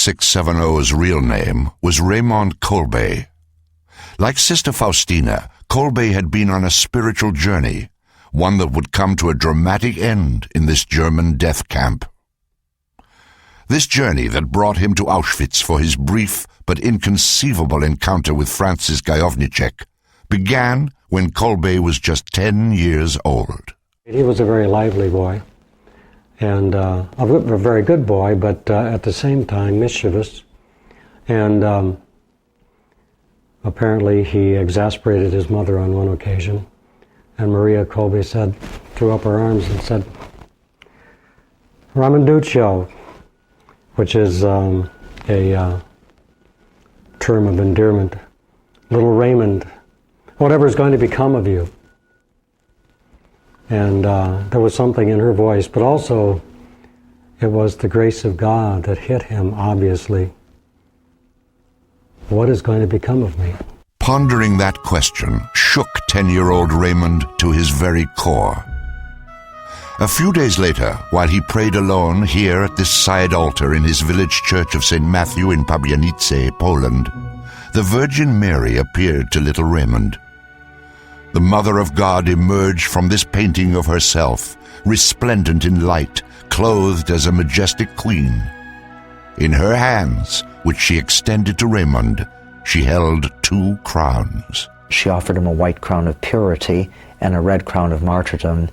1670's real name was Raymond Kolbe. Like Sister Faustina, Kolbe had been on a spiritual journey, one that would come to a dramatic end in this German death camp. This journey that brought him to Auschwitz for his brief but inconceivable encounter with Francis Gajowniczek began when Kolbe was just 10 years old. He was a very lively boy, and a very good boy, but at the same time mischievous. And apparently he exasperated his mother on one occasion, and Maria Kolbe threw up her arms and said, "Ramanduccio," which is a term of endearment. "Little Raymond, whatever's going to become of you." And there was something in her voice, but also it was the grace of God that hit him, obviously. What is going to become of me? Pondering that question shook 10-year-old Raymond to his very core. A few days later, while he prayed alone here at this side altar in his village church of St. Matthew in Pabianice, Poland, the Virgin Mary appeared to little Raymond. The Mother of God emerged from this painting of herself, resplendent in light, clothed as a majestic queen. In her hands, which she extended to Raymond, she held 2 crowns. She offered him a white crown of purity and a red crown of martyrdom,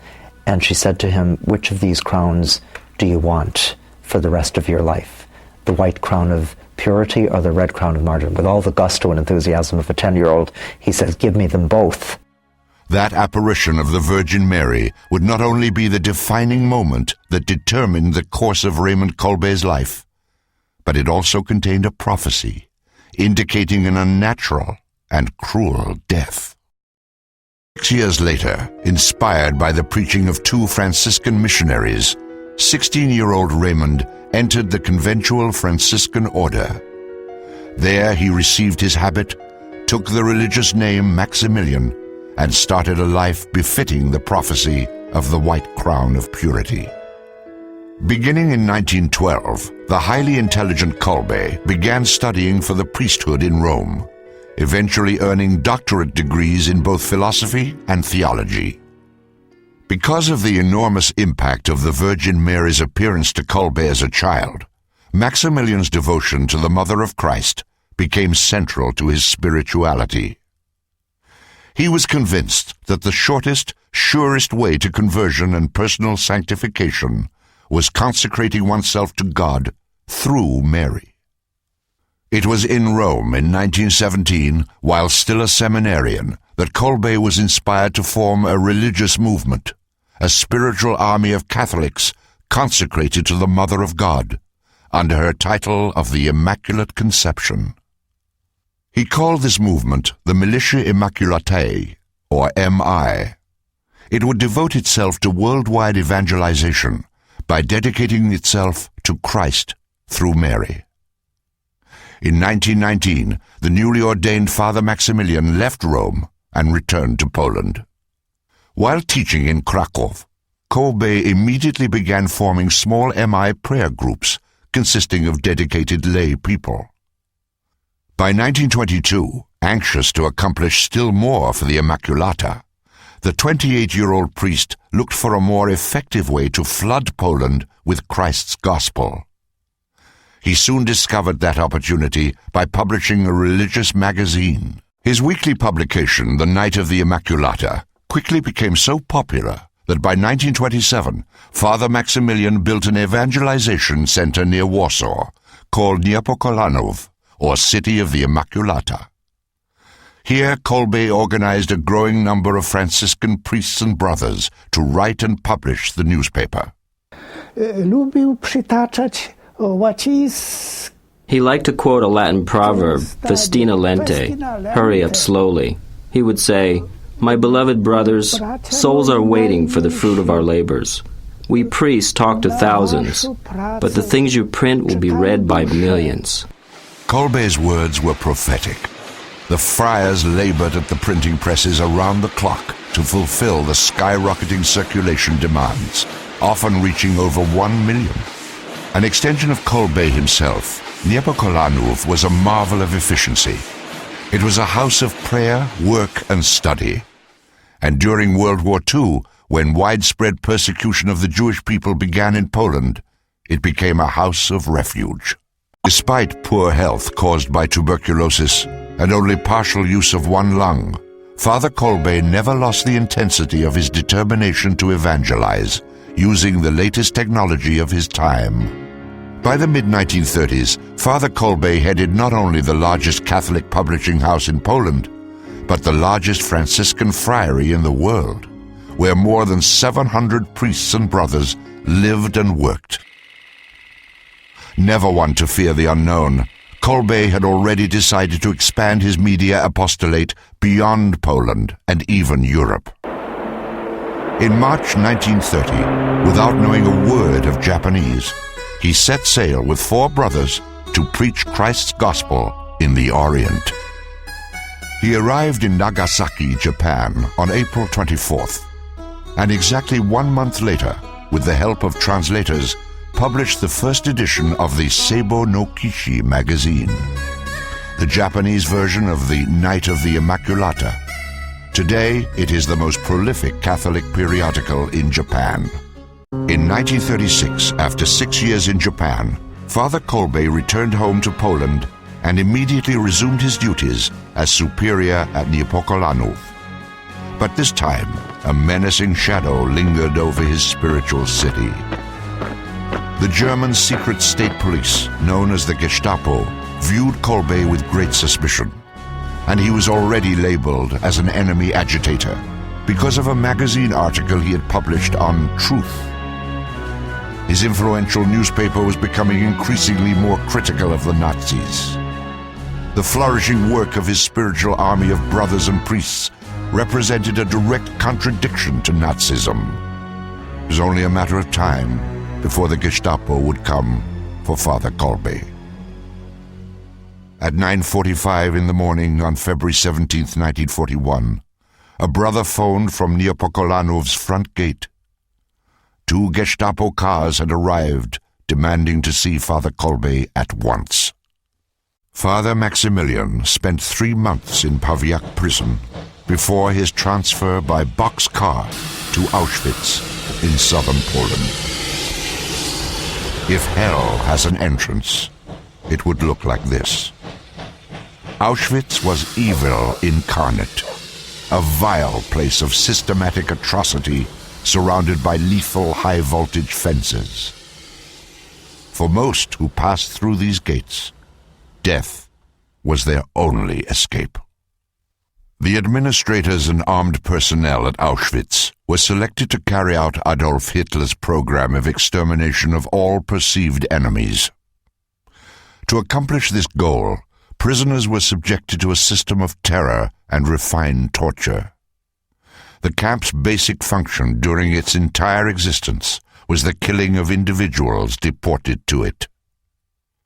and she said to him, "Which of these crowns do you want for the rest of your life? The white crown of purity or the red crown of martyrdom?" With all the gusto and enthusiasm of a 10-year-old, he says, "Give me them both." That apparition of the Virgin Mary would not only be the defining moment that determined the course of Raymond Kolbe's life, but it also contained a prophecy indicating an unnatural and cruel death. 6 years later, inspired by the preaching of 2 Franciscan missionaries, 16-year-old Raymond entered the conventual Franciscan order. There he received his habit, took the religious name Maximilian, and started a life befitting the prophecy of the white crown of purity. Beginning in 1912, the highly intelligent Kolbe began studying for the priesthood in Rome, eventually earning doctorate degrees in both philosophy and theology. Because of the enormous impact of the Virgin Mary's appearance to Kolbe as a child, Maximilian's devotion to the Mother of Christ became central to his spirituality. He was convinced that the shortest, surest way to conversion and personal sanctification was consecrating oneself to God through Mary. It was in Rome in 1917, while still a seminarian, that Kolbe was inspired to form a religious movement, a spiritual army of Catholics consecrated to the Mother of God, under her title of the Immaculate Conception. He called this movement the Militia Immaculatae, or MI. It would devote itself to worldwide evangelization by dedicating itself to Christ through Mary. In 1919, the newly ordained Father Maximilian left Rome and returned to Poland. While teaching in Krakow, Kolbe immediately began forming small MI prayer groups consisting of dedicated lay people. By 1922, anxious to accomplish still more for the Immaculata, the 28-year-old priest looked for a more effective way to flood Poland with Christ's gospel. He soon discovered that opportunity by publishing a religious magazine. His weekly publication, The Night of the Immaculata, quickly became so popular that by 1927, Father Maximilian built an evangelization center near Warsaw called Niepokalanów, or City of the Immaculata. Here, Kolbe organized a growing number of Franciscan priests and brothers to write and publish the newspaper. Lubił przytaczać He liked to quote a Latin proverb, Festina lente, hurry up slowly. He would say, "My beloved brothers, souls are waiting for the fruit of our labors. We priests talk to thousands, but the things you print will be read by millions." Kolbe's words were prophetic. The friars labored at the printing presses around the clock to fulfill the skyrocketing circulation demands, often reaching over 1 million. An extension of Kolbe himself, Niepokalanów was a marvel of efficiency. It was a house of prayer, work, and study. And during World War II, when widespread persecution of the Jewish people began in Poland, it became a house of refuge. Despite poor health caused by tuberculosis and only partial use of one lung, Father Kolbe never lost the intensity of his determination to evangelize, using the latest technology of his time. By the mid-1930s, Father Kolbe headed not only the largest Catholic publishing house in Poland, but the largest Franciscan friary in the world, where more than 700 priests and brothers lived and worked. Never one to fear the unknown, Kolbe had already decided to expand his media apostolate beyond Poland and even Europe. In March 1930, without knowing a word of Japanese, he set sail with 4 brothers to preach Christ's gospel in the Orient. He arrived in Nagasaki, Japan on April 24th, and exactly 1 month later, with the help of translators, published the first edition of the Seibo no Kishi magazine, the Japanese version of the Night of the Immaculata. Today, it is the most prolific Catholic periodical in Japan. In 1936, after 6 years in Japan, Father Kolbe returned home to Poland and immediately resumed his duties as superior at Niepokalanów. But this time, a menacing shadow lingered over his spiritual city. The German secret state police, known as the Gestapo, viewed Kolbe with great suspicion, and he was already labeled as an enemy agitator because of a magazine article he had published on truth. His influential newspaper was becoming increasingly more critical of the Nazis. The flourishing work of his spiritual army of brothers and priests represented a direct contradiction to Nazism. It was only a matter of time before the Gestapo would come for Father Kolbe. At 9:45 in the morning on February 17, 1941, a brother phoned from Niepokolanov's front gate. 2 Gestapo cars had arrived, demanding to see Father Kolbe at once. Father Maximilian spent 3 months in Pawiak prison before his transfer by boxcar to Auschwitz in southern Poland. If hell has an entrance, it would look like this. Auschwitz was evil incarnate, a vile place of systematic atrocity surrounded by lethal high-voltage fences. For most who passed through these gates, death was their only escape. The administrators and armed personnel at Auschwitz were selected to carry out Adolf Hitler's program of extermination of all perceived enemies. To accomplish this goal, prisoners were subjected to a system of terror and refined torture. The camp's basic function during its entire existence was the killing of individuals deported to it.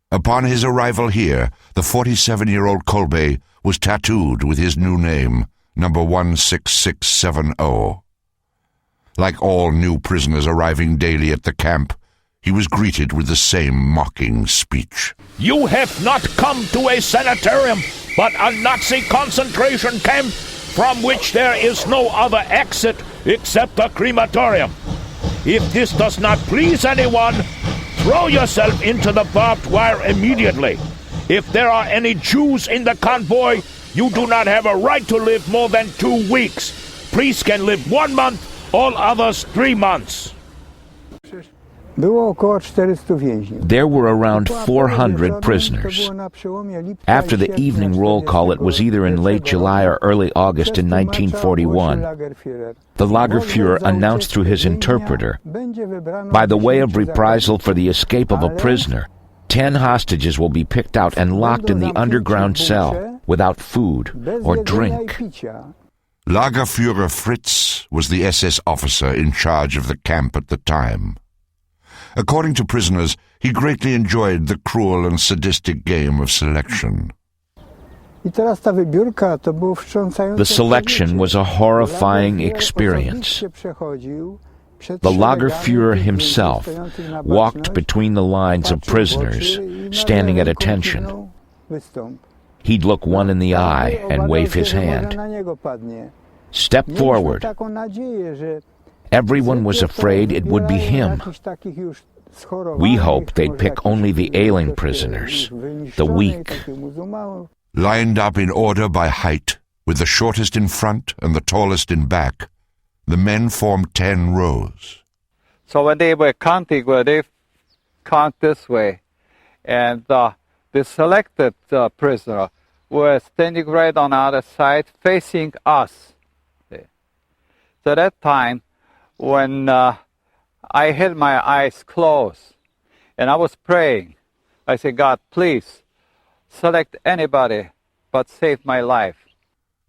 Upon his arrival here, the 47-year-old Kolbe was tattooed with his new name, number 16670. Like all new prisoners arriving daily at the camp, he was greeted with the same mocking speech. You have not come to a sanitarium, but a Nazi concentration camp from which there is no other exit except a crematorium. If this does not please anyone, throw yourself into the barbed wire immediately. If there are any Jews in the convoy, you do not have a right to live more than 2 weeks. Priests can live 1 month, all others 3 months. There were around 400 prisoners. After the evening roll call, it was either in late July or early August in 1941. The Lagerführer announced through his interpreter, by the way of reprisal for the escape of a prisoner, 10 hostages will be picked out and locked in the underground cell without food or drink. Lagerführer Fritz was the SS officer in charge of the camp at the time. According to prisoners, he greatly enjoyed the cruel and sadistic game of selection. The selection was a horrifying experience. The Lagerführer himself walked between the lines of prisoners, standing at attention. He'd look one in the eye and wave his hand. Step forward. Everyone was afraid it would be him. We hoped they'd pick only the ailing prisoners, the weak. Lined up in order by height, with the shortest in front and the tallest in back, the men formed 10 rows. So when they were counting, they count this way, and the selected prisoner were standing right on the other side, facing us. So that time, when I had my eyes closed, and I was praying, I said, God, please, select anybody, but save my life.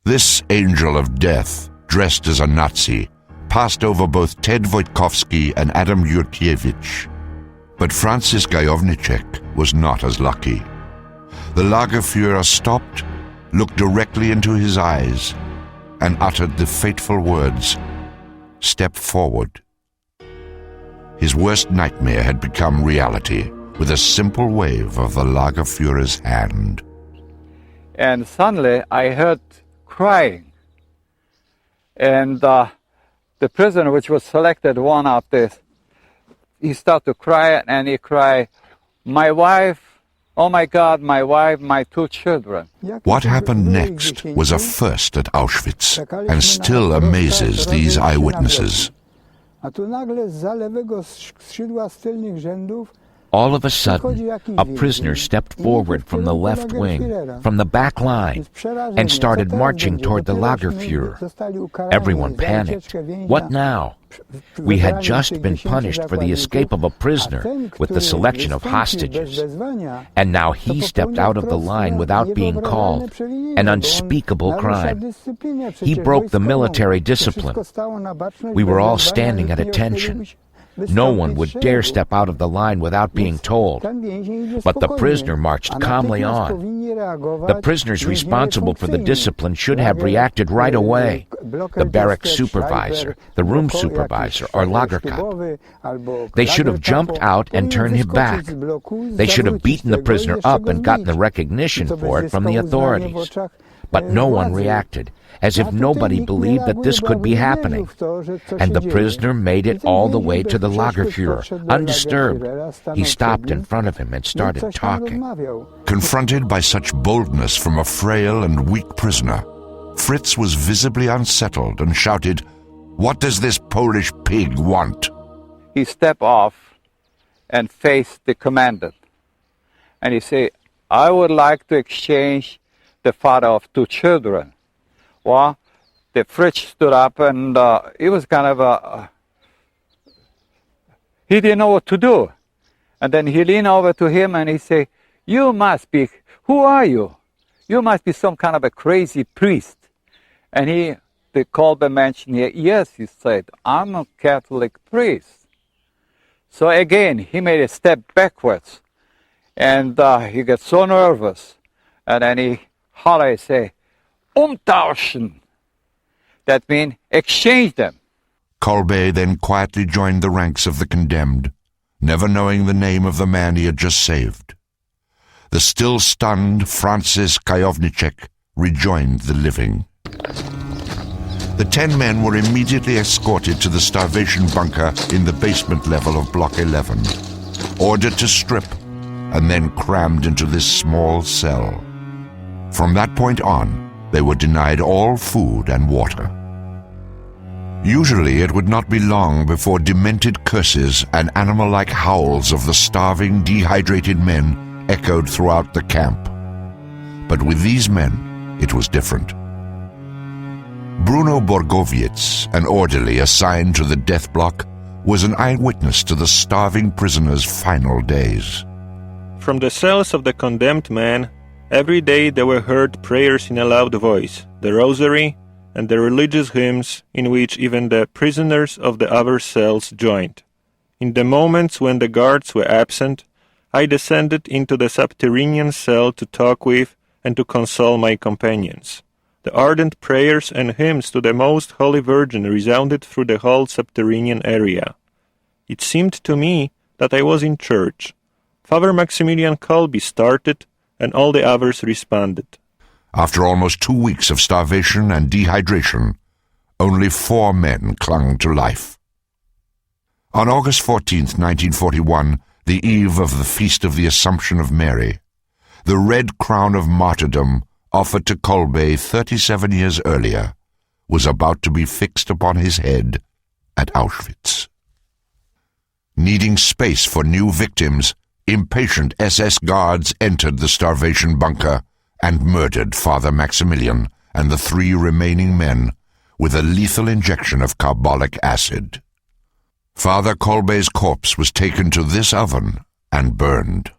This angel of death, dressed as a Nazi, passed over both Ted Wojtkowski and Adam Jurkiewicz. But Francis Gajowniczek was not as lucky. The Lagerführer stopped, looked directly into his eyes, and uttered the fateful words, "Step forward." His worst nightmare had become reality with a simple wave of the Lagerführer's hand. And suddenly I heard crying. And the prisoner which was selected, one of this, he started to cry, and he cried, "My wife, oh my God, my wife, my 2 children." What happened next was a first at Auschwitz and still amazes these eyewitnesses. All of a sudden, a prisoner stepped forward from the left wing, from the back line, and started marching toward the Lagerführer. Everyone panicked. What now? We had just been punished for the escape of a prisoner with the selection of hostages. And now he stepped out of the line without being called. An unspeakable crime. He broke the military discipline. We were all standing at attention. No one would dare step out of the line without being told. But the prisoner marched calmly on. The prisoners responsible for the discipline should have reacted right away. The barrack supervisor, the room supervisor, or Lagerkat. They should have jumped out and turned him back. They should have beaten the prisoner up and gotten the recognition for it from the authorities. But no one reacted, as if nobody believed that this could be happening. And the prisoner made it all the way to the Lagerführer, undisturbed. He stopped in front of him and started talking. Confronted by such boldness from a frail and weak prisoner, Fritz was visibly unsettled and shouted, "What does this Polish pig want?" He stepped off and faced the commandant. And he said, "I would like to exchange the father of 2 children." Well, the Fritz stood up, and he was kind of he didn't know what to do. And then he leaned over to him and he said, "You must be, who are you? You must be some kind of a crazy priest." And the Kolbe mentioned, "Yes," he said, "I'm a Catholic priest." So again, he made a step backwards, and he got so nervous, and then he hollered, say, "Umtauschen." That means exchange them. Kolbe then quietly joined the ranks of the condemned, never knowing the name of the man he had just saved. The still stunned Francis Gajowniczek rejoined the living. The 10 men were immediately escorted to the starvation bunker in the basement level of Block 11, ordered to strip, and then crammed into this small cell. From that point on, they were denied all food and water. Usually it would not be long before demented curses and animal-like howls of the starving, dehydrated men echoed throughout the camp. But with these men, it was different. Bruno Borgowiec, an orderly assigned to the death block, was an eyewitness to the starving prisoners' final days. From the cells of the condemned men, every day there were heard prayers in a loud voice, the rosary, and the religious hymns in which even the prisoners of the other cells joined. In the moments when the guards were absent, I descended into the subterranean cell to talk with and to console my companions. The ardent prayers and hymns to the Most Holy Virgin resounded through the whole subterranean area. It seemed to me that I was in church. Father Maximilian Kolbe started, and all the others responded. After almost 2 weeks of starvation and dehydration, only 4 men clung to life. On August 14th, 1941, the eve of the Feast of the Assumption of Mary, the Red Crown of Martyrdom offered to Kolbe 37 years earlier was about to be fixed upon his head at Auschwitz. Needing space for new victims, impatient SS guards entered the starvation bunker and murdered Father Maximilian and the 3 remaining men with a lethal injection of carbolic acid. Father Kolbe's corpse was taken to this oven and burned.